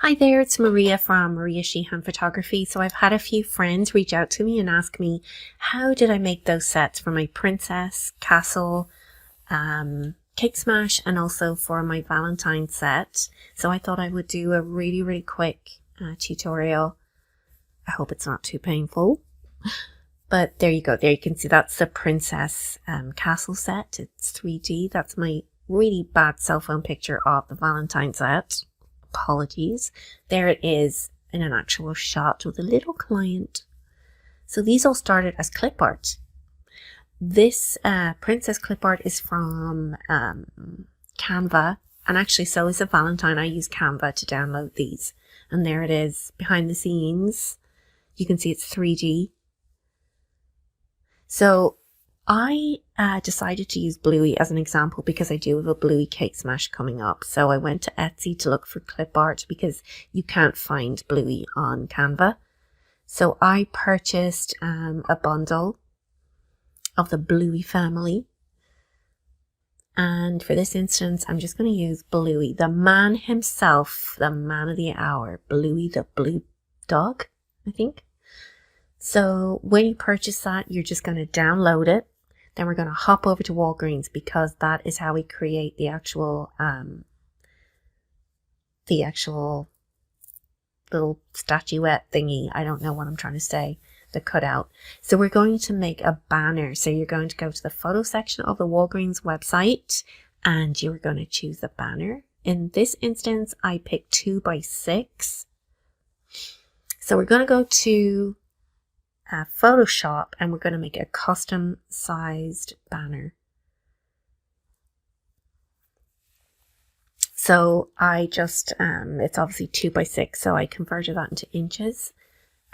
Hi there, it's Maria from Maria Sheehan Photography. So I've had a few friends reach out to me and ask me, how did I make those sets for my princess, castle, cake smash, and also for my Valentine set. So I thought I would do a really quick tutorial. I hope it's not too painful. But there you go. There you can see that's the princess castle set. It's 3D. That's my really bad cell phone picture of the Valentine set. Apologies. There it is in an actual shot with a little client. So these all started as clip art. This princess clip art is from Canva, and actually so is a Valentine. I use Canva to download these, and there it is behind the scenes. You can see it's 3D. So I decided to use Bluey as an example because I do have a Bluey cake smash coming up. So I went to Etsy to look for clip art because you can't find Bluey on Canva. So I purchased a bundle of the Bluey family. And for this instance, I'm just going to use Bluey, the man himself, the man of the hour, Bluey the blue dog, I think. So when you purchase that, you're just going to download it. Then we're going to hop over to Walgreens because that is how we create the actual little statuette thingy. I don't know what I'm trying to say. The cutout. So we're going to make a banner. So you're going to go to the photo section of the Walgreens website and you're going to choose the banner. In this instance, I picked 2x6. So we're going to go to Photoshop and we're going to make a custom sized banner. So I just, it's obviously 2x6, so I converted that into inches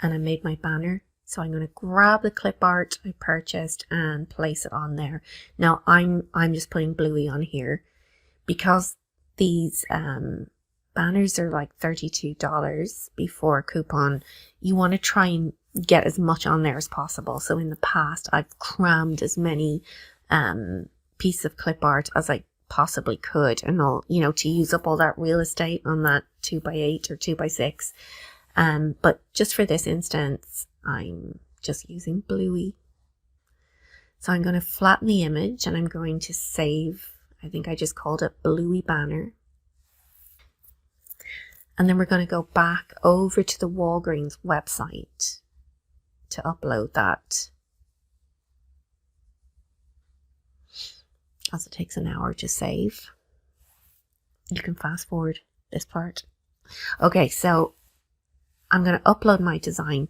and I made my banner. So I'm going to grab the clip art I purchased and place it on there. Now I'm just putting Bluey on here because these banners are like $32 before coupon. You want to try and get as much on there as possible. So in the past, I've crammed as many pieces of clip art as I possibly could, and all, you know, to use up all that real estate on that 2x8 or 2x6. But just for this instance, I'm just using Bluey. So I'm going to flatten the image and I'm going to save. I think I just called it Bluey Banner. And then we're going to go back over to the Walgreens website to upload that, as it takes an hour to save. You can fast forward this part. Okay, so I'm going to upload my design.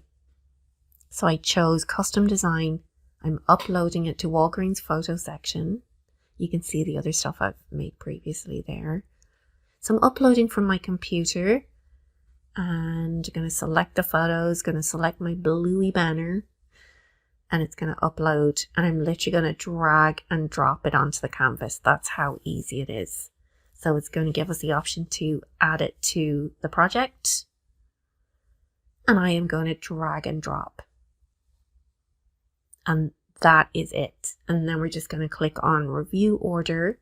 So I chose custom design. I'm uploading it to Walgreens photo section. You can see the other stuff I've made previously there. So I'm uploading from my computer and going to select the photos, going to select my Bluey banner, and it's going to upload, and I'm literally going to drag and drop it onto the canvas. That's how easy it is. So it's going to give us the option to add it to the project, and I am going to drag and drop. And that is it. And then we're just going to click on review order.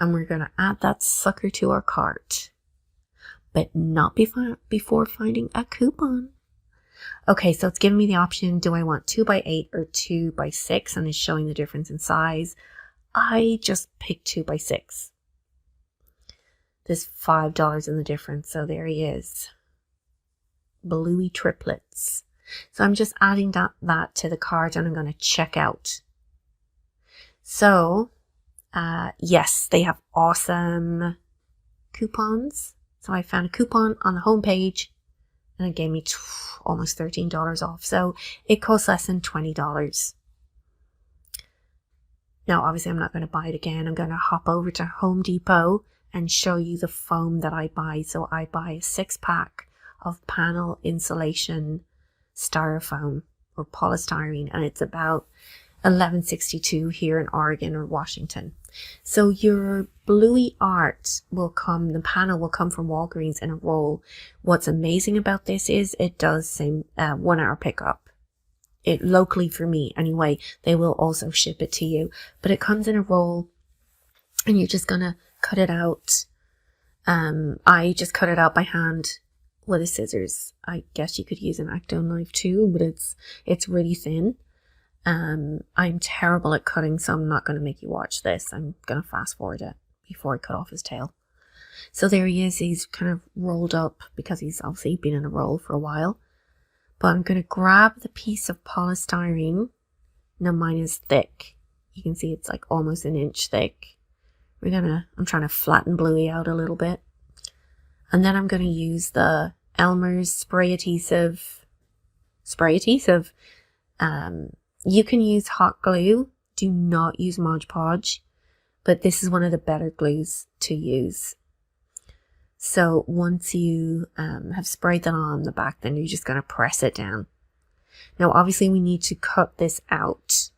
And we're going to add that sucker to our cart, but not before finding a coupon. Okay, so it's giving me the option, do I want 2x8 or 2x6? And it's showing the difference in size. I just picked 2x6. There's $5 in the difference, so there he is. Bluey triplets. So I'm just adding that to the cart and I'm going to check out. So yes, they have awesome coupons. So I found a coupon on the homepage and it gave me almost $13 off. So it costs less than $20. Now, obviously, I'm not going to buy it again. I'm going to hop over to Home Depot and show you the foam that I buy. So I buy a 6-pack of panel insulation styrofoam or polystyrene, and it's about $11.62 here in Oregon or Washington. So your Bluey art will come, the panel will come from Walgreens in a roll. What's amazing about this is it does say 1 hour pickup. It locally for me anyway. They will also ship it to you, but it comes in a roll and you're just gonna cut it out I just cut it out by hand with a scissors. I guess you could use an X-Acto knife too, but it's really thin. I'm terrible at cutting, so I'm not going to make you watch this. I'm going to fast forward it before I cut off his tail. So there he is. He's kind of rolled up because he's obviously been in a roll for a while. But I'm going to grab the piece of polystyrene. Now mine is thick. You can see it's like almost an inch thick. I'm trying to flatten Bluey out a little bit. And then I'm going to use the Elmer's spray adhesive. You can use hot glue. Do not use Mod Podge. But this is one of the better glues to use. So once you have sprayed that on the back, then you're just going to press it down. Now, obviously, we need to cut this out.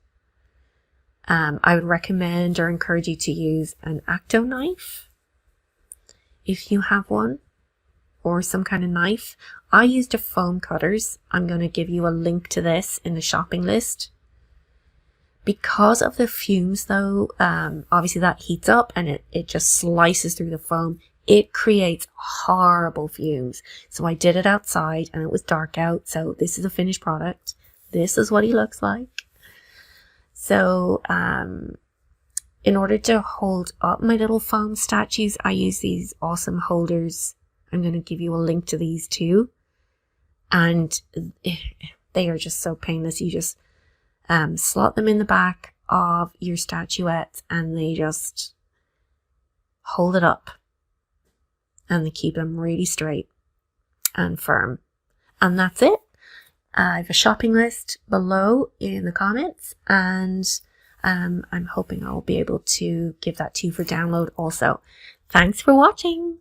I would recommend or encourage you to use an X-Acto knife if you have one, or some kind of knife. I used a foam cutters. I'm going to give you a link to this in the shopping list. Because of the fumes though, obviously that heats up and it just slices through the foam. It creates horrible fumes. So I did it outside and it was dark out. So this is a finished product. This is what he looks like. So in order to hold up my little foam statues, I use these awesome holders. I'm going to give you a link to these too. And they are just so painless. You just slot them in the back of your statuette and they just hold it up. And they keep them really straight and firm. And that's it. I have a shopping list below in the comments. And I'm hoping I'll be able to give that to you for download also. Thanks for watching.